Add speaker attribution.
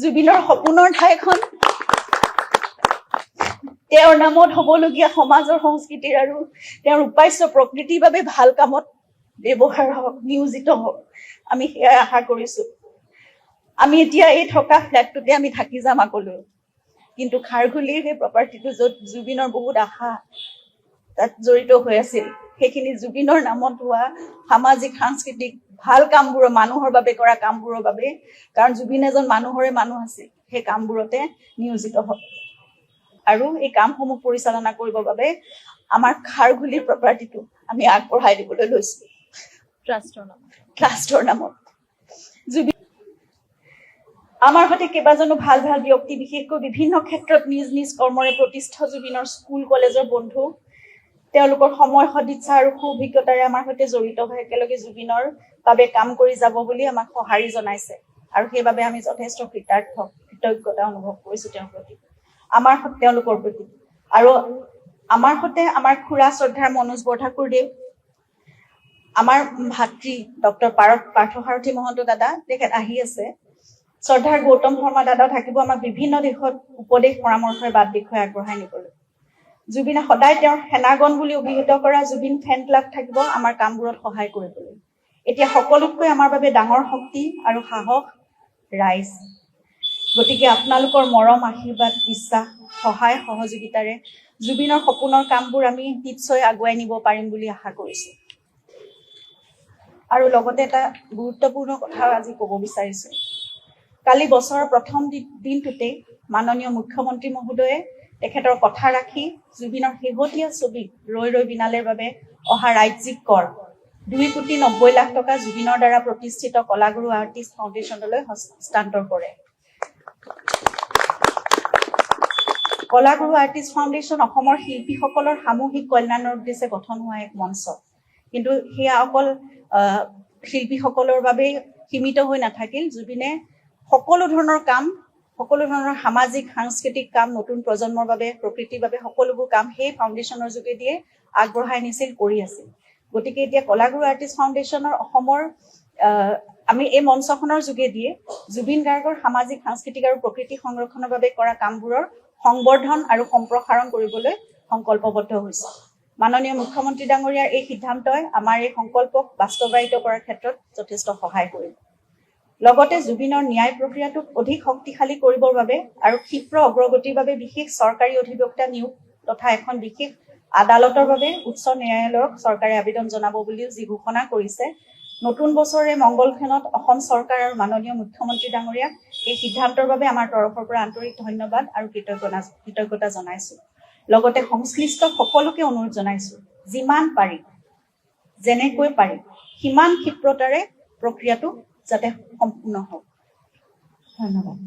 Speaker 1: জুবিনৰ সপোনৰ ঠাইখন তেওঁৰ নামত হ'বলগীয়া সমাজৰ সংস্কৃতিৰ আৰু তেওঁৰ উপাস্য প্ৰকৃতিৰ বাবে ভাল কামত ব্যৱহাৰ হওক, নিয়োজিত হওক, আমি সেয়াই আশা কৰিছো। আমি এতিয়া এই থকা ফ্লেটটোতে আমি থাকি যাম আগলৈ, কিন্তু খাৰঘুলিৰ সেই প্ৰপাৰ্টিটো য'ত জুবিনৰ বহুত আশা তাত জড়িত হৈ আছিল, সেইখিনি জুবিনৰ নামত হোৱা সামাজিক সাংস্কৃতিক ভাল কামবোৰৰ, মানুহৰ বাবে কৰা কামবোৰৰ বাবে, কাৰণ জুবিন এজন মানুহৰে মানুহ আছিল, সেই কামবোৰতে নিয়োজিত হওক। আৰু এই কামসমূহ পৰিচালনা কৰিবৰ বাবে আমাৰ খাৰঘুলিৰ প্ৰপাৰ্টিটো আমি আগবঢ়াই দিবলৈ লৈছো ট্ৰাষ্টৰ নামত। জুবিন আমাৰ সৈতে কেইবাজনো ভাল ভাল ব্যক্তি, বিশেষকৈ বিভিন্ন ক্ষেত্ৰত নিজ নিজ কৰ্মৰে প্ৰতিষ্ঠিত জুবিনৰ স্কুল কলেজৰ বন্ধু, তেওঁলোকৰ সময় সদিচ্ছা আৰু সুঅভিজ্ঞতাৰে আমাৰ সৈতে জড়িত হৈ একেলগে জুবিনৰ বাবে কাম কৰি যাব বুলি আমাক সঁহাৰি জনাইছে, আৰু সেইবাবে আমি যথেষ্ট কৃতজ্ঞতা অনুভৱ কৰিছো তেওঁলোকৰ প্ৰতি। আৰু আমাৰ সৈতে আমাৰ খুৰা শ্ৰদ্ধাৰ মনোজ বৰঠাকুৰদেৱ, আমাৰ ভাতৃ ডক্টৰ পাৰ্থসাৰথী মহন্ত দাদা, তেখেত আহি আছে, শ্ৰদ্ধাৰ গৌতম শৰ্মা দাদা থাকিব আমাক বিভিন্ন দিশত উপদেশ পৰামৰ্শৰ বাট দেখুৱাই আগবঢ়াই নিবলৈ। জুবিনে সদায় তেওঁৰ সেনাগন বুলি অভিহিত কৰা জুবিন ফেন ক্লাব থাকিব আমাৰ কামবোৰত সহায় কৰিবলৈ। এতিয়া সকলোতকৈ আমাৰ বাবে ডাঙৰ শক্তি আৰু সাহস ৰাইজ। গতিকে আপোনালোকৰ মৰম, আশীৰ্বাদ, বিশ্বাস, সহায় সহযোগিতাৰে জুবিনৰ সপোনৰ কামবোৰ আমি নিশ্চয় আগুৱাই নিব পাৰিম বুলি আশা কৰিছো। আৰু লগতে এটা গুৰুত্বপূৰ্ণ কথা আজি ক'ব বিচাৰিছো। কালি বছৰৰ প্ৰথম দিনটোতে মাননীয় মুখ্যমন্ত্ৰী মহোদয়ে তেখেতৰ কথা ৰাখি জুবিনৰ শেহতীয়া ছবি ৰৈ ৰৈ বিনালেৰ বাবে অহা ৰাজ্যিক কৰ 2,90,00,000 টকা জুবিনৰ দ্বাৰা প্ৰতিষ্ঠিত কলাগুৰু আৰ্টিষ্ট ফাউণ্ডেশ্যনলৈ হস্তান্তৰ কৰে। কলাগুৰু আৰ্টিষ্ট ফাউণ্ডেশ্যন অসমৰ শিল্পীসকলৰ সামূহিক কল্যাণৰ উদ্দেশ্যে গঠন হোৱা এক মঞ্চ, কিন্তু সেয়া অকল শিল্পীসকলৰ বাবেই সীমিত হৈ নাথাকিল। জুবিনে সকলো ধৰণৰ কাম, সকলো ধৰণৰ সামাজিক সাংস্কৃতিক কাম, নতুন প্ৰজন্মৰ বাবে, প্ৰকৃতিৰ বাবে সকলোবোৰ কাম সেই ফাউণ্ডেশ্যনৰ যোগেদিয়ে আগবঢ়াই নিছিল, কৰি আছিল। গতিকে এতিয়া কলাগুৰু আৰ্টিষ্ট ফাউণ্ডেশ্যনৰ অসমৰ আমি এই মঞ্চখনৰ যোগেদিয়ে জুবিন গাৰ্গৰ সামাজিক সাংস্কৃতিক আৰু প্ৰকৃতি সংৰক্ষণৰ বাবে কৰা কামবোৰৰ সংবৰ্ধন আৰু সম্প্ৰসাৰণ কৰিবলৈ সংকল্পবদ্ধ হৈছে। মাননীয় মুখ্যমন্ত্ৰী ডাঙৰীয়াৰ এই সিদ্ধান্তই আমাৰ এই সংকল্পক বাস্তৱায়িত কৰাৰ ক্ষেত্ৰত যথেষ্ট সহায় কৰিব। লগতে জুবিনৰ ন্যায় প্ৰক্ৰিয়াটোক অধিক শক্তিশালী কৰিবৰ বাবে আৰু ক্ষীপ্ৰ অগ্ৰগতিৰ বাবে বিশেষ চৰকাৰী অধিবক্তা নিয়োগ তথা এখন বিশেষ আদালতৰ বাবে উচ্চ ন্যায়ালয়ক চৰকাৰে আবেদন জনাব বুলিও যি ঘোষণা কৰিছে, নতুন বছৰে মংগলক্ষণত অসম চৰকাৰ আৰু মাননীয় মুখ্যমন্ত্ৰী ডাঙৰীয়াক এই সিদ্ধান্তৰ বাবে আমাৰ তৰফৰ পৰা আন্তৰিক ধন্যবাদ আৰু কৃতজ্ঞতা জনাইছো। লগতে সংশ্লিষ্ট সকলোকে অনুৰোধ জনাইছো, যিমান পাৰি, যেনেকৈ পাৰি, সিমান ক্ষিপ্ৰতাৰে প্ৰক্ৰিয়াটো যাতে সম্পূৰ্ণ হওক। ধন্যবাদ।